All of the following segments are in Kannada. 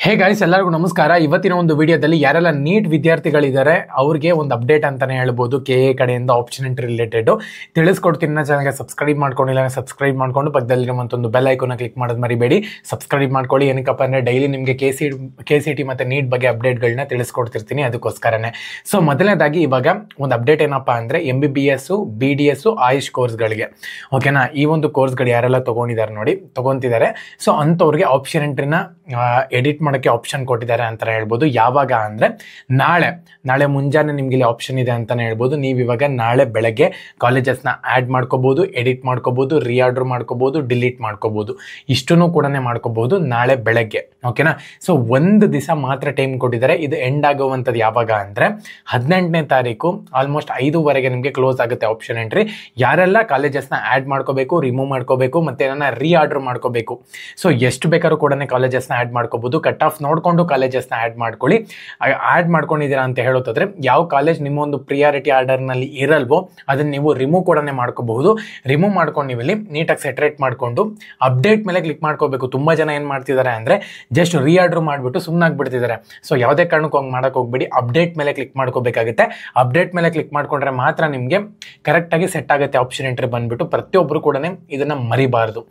ಹೇ ಗಾಯ್ಸ್, ಎಲ್ಲರಿಗೂ ನಮಸ್ಕಾರ. ಇವತ್ತಿನ ಒಂದು ವಿಡಿಯೋದಲ್ಲಿ ಯಾರೆಲ್ಲ ನೀಟ್ ವಿದ್ಯಾರ್ಥಿಗಳಿದ್ದಾರೆ ಅವ್ರಿಗೆ ಒಂದು ಅಪ್ಡೇಟ್ ಅಂತಾನೆ ಹೇಳ್ಬೋದು. KA ಕಡೆಯಿಂದ ಆಪ್ಷನ್ ಎಂಟ್ರಿ ರಿಲೇಟೆಡ್ ತಿಳಿಸ್ಕೊಡ್ತೀನಿ. ಚಾನಲ್ಗೆ ಸಬ್ಸ್ಕ್ರೈಬ್ ಮಾಡ್ಕೊಂಡಿಲ್ಲ, ಸಬ್ಸ್ಕ್ರೈಬ್ ಮಾಡ್ಕೊಂಡು ಪಕ್ಕದಲ್ಲಿರುವಂಥ ಒಂದು ಬೆಲ್ ಐಕಾನ್ ಕ್ಲಿಕ್ ಮಾಡೋದು ಮರಿಬೇಡಿ. ಸಬ್ಸ್ಕ್ರೈಬ್ ಮಾಡ್ಕೊಳ್ಳಿ. ಏನಕ್ಕಪ್ಪ ಅಂದರೆ ಡೈಲಿ ನಿಮಗೆ KCT ಮತ್ತು ನೀಟ್ ಬಗ್ಗೆ ಅಪ್ಡೇಟ್ಗಳನ್ನ ತಿಳಿಸ್ಕೊಡ್ತಿರ್ತೀನಿ, ಅದಕ್ಕೋಸ್ಕರನೇ. ಸೊ ಮೊದಲನೇದಾಗಿ ಇವಾಗ ಒಂದು ಅಪ್ಡೇಟ್ ಏನಪ್ಪ ಅಂದರೆ MBBS, BDS, ಆಯುಷ್ ಕೋರ್ಸ್ಗಳಿಗೆ ಓಕೆನಾ. ಈ ಒಂದು ಕೋರ್ಸ್ಗಳು ಯಾರೆಲ್ಲ ತೊಗೊಂತಿದ್ದಾರೆ ಸೊ ಅಂಥವ್ರಿಗೆ ಆಪ್ಷನ್ ಎಂಟ್ರಿನ ಎಡಿಟ್ ಮಾಡೋಕ್ಕೆ ಆಪ್ಷನ್ ಕೊಟ್ಟಿದ್ದಾರೆ ಅಂತಲೇ ಹೇಳ್ಬೋದು. ಯಾವಾಗ ಅಂದರೆ ನಾಳೆ ಮುಂಜಾನೆ ನಿಮ್ಗೆ ಇಲ್ಲಿ ಆಪ್ಷನ್ ಇದೆ ಅಂತಲೇ ಹೇಳ್ಬೋದು. ನೀವು ಇವಾಗ ನಾಳೆ ಬೆಳಗ್ಗೆ ಕಾಲೇಜಸ್ನ ಆ್ಯಡ್ ಮಾಡ್ಕೋಬೋದು, ಎಡಿಟ್ ಮಾಡ್ಕೋಬೋದು, ರೀಆರ್ಡರ್ ಮಾಡ್ಕೋಬೋದು, ಡಿಲೀಟ್ ಮಾಡ್ಕೋಬೋದು. ಇಷ್ಟನ್ನು ಕೂಡ ಮಾಡ್ಕೋಬೋದು ನಾಳೆ ಬೆಳಗ್ಗೆ ಓಕೆನಾ. ಸೊ ಒಂದು ದಿವಸ ಮಾತ್ರ ಟೈಮ್ ಕೊಟ್ಟಿದ್ದಾರೆ. ಇದು ಎಂಡ್ ಆಗುವಂಥದ್ದು ಯಾವಾಗ ಅಂದರೆ 18ನೇ ತಾರೀಕು ಆಲ್ಮೋಸ್ಟ್ 5:00 ನಿಮಗೆ ಕ್ಲೋಸ್ ಆಗುತ್ತೆ ಆಪ್ಷನ್ ಎಂಟ್ರಿ. ಯಾರೆಲ್ಲ ಕಾಲೇಜಸ್ನ ಆ್ಯಡ್ ಮಾಡ್ಕೋಬೇಕು, ರಿಮೂವ್ ಮಾಡ್ಕೋಬೇಕು ಮತ್ತು ಏನನ್ನ ರೀಆರ್ಡರ್ ಮಾಡ್ಕೋಬೇಕು. ಸೊ ಎಷ್ಟು ಬೇಕಾದ್ರೂ ಕೂಡ ಕಾಲೇಜಸ್ನ ಆ್ಯಡ್ ಮಾಡ್ಕೋಬೋದು. ಕಟ್ ಆಫ್ ನೋಡಿಕೊಂಡು ಕಾಲೇಜಸ್ನ ಆ್ಯಡ್ ಮಾಡ್ಕೊಳ್ಳಿ. ಆ್ಯಡ್ ಮಾಡ್ಕೊಂಡಿದ್ದೀರಾ ಅಂತ ಹೇಳೋದಾದ್ರೆ ಯಾವ ಕಾಲೇಜ್ ನಿಮ್ಮ ಒಂದು ಪ್ರಿಯಾರಿಟಿ ಆರ್ಡರ್ನಲ್ಲಿ ಇರಲ್ವೋ ಅದನ್ನು ನೀವು ರಿಮೂವ್ ಕೂಡ ಮಾಡ್ಕೋಬಹುದು. ರಿಮೂವ್ ಮಾಡ್ಕೊಂಡು ನೀವು ಇಲ್ಲಿ ನೀಟಾಗಿ ಸೆಟ್ರೇಟ್ ಮಾಡಿಕೊಂಡು ಅಪ್ಡೇಟ್ ಮೇಲೆ ಕ್ಲಿಕ್ ಮಾಡ್ಕೋಬೇಕು. ತುಂಬ ಜನ ಏನು ಮಾಡ್ತಿದ್ದಾರೆ ಅಂದರೆ ಜಸ್ಟ್ ರೀಆರ್ಡರ್ ಮಾಡಿಬಿಟ್ಟು ಸುಮ್ಮನಾಗ್ಬಿಡ್ತಿದ್ದಾರೆ. ಸೊ ಯಾವುದೇ ಕಾರಣಕ್ಕೂ ಹಂಗೆ ಮಾಡೋಕೆ ಹೋಗ್ಬೇಡಿ. ಅಪ್ಡೇಟ್ ಮೇಲೆ ಕ್ಲಿಕ್ ಮಾಡ್ಕೋಬೇಕಾಗುತ್ತೆ. ಅಪ್ಡೇಟ್ ಮೇಲೆ ಕ್ಲಿಕ್ ಮಾಡ್ಕೊಂಡ್ರೆ ಮಾತ್ರ ನಿಮಗೆ ಕರೆಕ್ಟಾಗಿ ಸೆಟ್ ಆಗುತ್ತೆ ಆಪ್ಷನ್ ಎಂಟ್ರಿ ಬಂದುಬಿಟ್ಟು. ಪ್ರತಿಯೊಬ್ಬರು ಕೂಡ ಇದನ್ನು ಮರಿಬಾರ್ದು.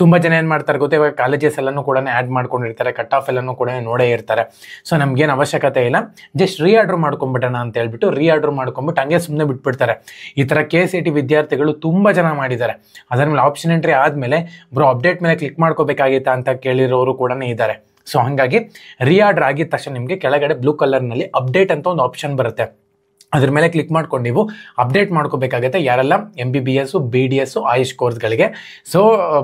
ತುಂಬ ಜನ ಏನು ಮಾಡ್ತಾರೆ ಗೊತ್ತಾ, ಇವಾಗ ಕಾಲೇಜಸ್ ಎಲ್ಲನೂ ಕೂಡ ಆ್ಯಡ್ ಮಾಡ್ಕೊಂಡಿರ್ತಾರೆ, ಕಟ್ ಆಫ್ ಎಲ್ಲನೂ ಕೂಡ ನೋಡೇ ಇರ್ತಾರೆ. ಸೊ ನಮ್ಗೇನು ಅವಶ್ಯಕತೆ ಇಲ್ಲ, ಜಸ್ಟ್ ರೀಆರ್ಡರ್ ಮಾಡ್ಕೊಂಬಿಡೋಣ ಅಂತ ಹೇಳ್ಬಿಟ್ಟು ರೀಆರ್ಡರ್ ಮಾಡ್ಕೊಂಬಿಟ್ಟು ಹಂಗೆ ಸುಮ್ಮನೆ ಬಿಟ್ಬಿಡ್ತಾರೆ. ಈ ಥರ KCT ವಿದ್ಯಾರ್ಥಿಗಳು ತುಂಬ ಜನ ಮಾಡಿದ್ದಾರೆ. ಅದರ ಮೇಲೆ ಆಪ್ಷನ್ ಎಂಟ್ರಿ ಆದಮೇಲೆ ಬ್ರೋ ಅಪ್ಡೇಟ್ ಮೇಲೆ ಕ್ಲಿಕ್ ಮಾಡ್ಕೋಬೇಕಾಗಿತ್ತಾ ಅಂತ ಕೇಳಿರೋರು ಕೂಡ ಇದ್ದಾರೆ. ಸೊ ಹಾಗಾಗಿ ರೀಆರ್ಡರ್ ಆಗಿದ ತಕ್ಷಣ ನಿಮಗೆ ಕೆಳಗಡೆ ಬ್ಲೂ ಕಲರ್ನಲ್ಲಿ ಅಪ್ಡೇಟ್ ಅಂತ ಒಂದು ಆಪ್ಷನ್ ಬರುತ್ತೆ. ಅದ್ರ ಮೇಲೆ ಕ್ಲಿಕ್ ಮಾಡ್ಕೊಂಡು ನೀವು ಅಪ್ಡೇಟ್ ಮಾಡ್ಕೋಬೇಕಾಗುತ್ತೆ. ಯಾರೆಲ್ಲ MBBS, BDS, ಆಯುಷ್ ಕೋರ್ಸ್ಗಳಿಗೆ. ಸೊ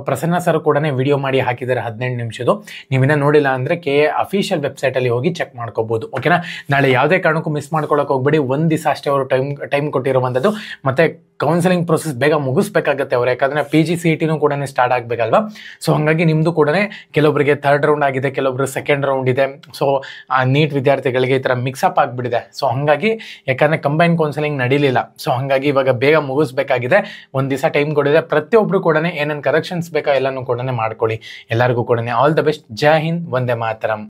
ಪ್ರಸನ್ನ ಸರ್ ಕೂಡ ವಿಡಿಯೋ ಮಾಡಿ ಹಾಕಿದ್ದಾರೆ 15 ನಿಮಿಷದ್ದು. ನೀವಿನ್ನ ನೋಡಿಲ್ಲ ಅಂದರೆ KA ಅಫಿಷಿಯಲ್ ವೆಬ್ಸೈಟಲ್ಲಿ ಹೋಗಿ ಚೆಕ್ ಮಾಡ್ಕೋಬೋದು ಓಕೆನಾ. ನಾಳೆ ಯಾವುದೇ ಕಾರಣಕ್ಕೂ ಮಿಸ್ ಮಾಡ್ಕೊಳ್ಳೋಕೆ ಹೋಗ್ಬೇಡಿ. ಒಂದು ದಿವಸ ಅಷ್ಟೇ ಅವರು ಟೈಮ್ ಕೊಟ್ಟಿರುವಂಥದ್ದು. ಮತ್ತು ಕೌನ್ಸಿಲಿಂಗ್ ಪ್ರೊಸೆಸ್ ಬೇಗ ಮುಗಿಸ್ಬೇಕಾಗತ್ತೆ ಅವರು, ಯಾಕಂದರೆ PGCETನೂ ಕೂಡ ಸ್ಟಾರ್ಟ್ ಆಗಬೇಕಲ್ವಾ. ಸೊ ಹಾಗಾಗಿ ನಿಮ್ಮದು ಕೂಡ ಕೆಲವೊಬ್ಬರಿಗೆ 3rd ರೌಂಡ್ ಆಗಿದೆ, ಕೆಲವೊಬ್ಬರು 2nd ರೌಂಡ್ ಇದೆ. ಸೊ ಆ ನೀಟ್ ವಿದ್ಯಾರ್ಥಿಗಳಿಗೆ ಈ ಥರ ಮಿಕ್ಸಪ್ ಆಗಿಬಿಟ್ಟಿದೆ. ಸೊ ಹಾಗಾಗಿ ಯಾಕಂದರೆ ಕಂಬೈನ್ ಕೌನ್ಸಿಲಿಂಗ್ ನಡೀಲಿಲ್ಲ. ಸೊ ಹಾಗಾಗಿ ಇವಾಗ ಬೇಗ ಮುಗಿಸ್ಬೇಕಾಗಿದೆ. ಒಂದು ದಿವಸ ಟೈಮ್ ಕೊಡಿದೆ. ಪ್ರತಿಯೊಬ್ಬರು ಕೂಡ ಏನೇನು ಕರೆಕ್ಷನ್ಸ್ ಬೇಕೋ ಎಲ್ಲನೂ ಕೂಡ ಮಾಡ್ಕೊಳ್ಳಿ. ಎಲ್ಲರಿಗೂ ಕೂಡ all the best. Jai Hind, Vande Mataram.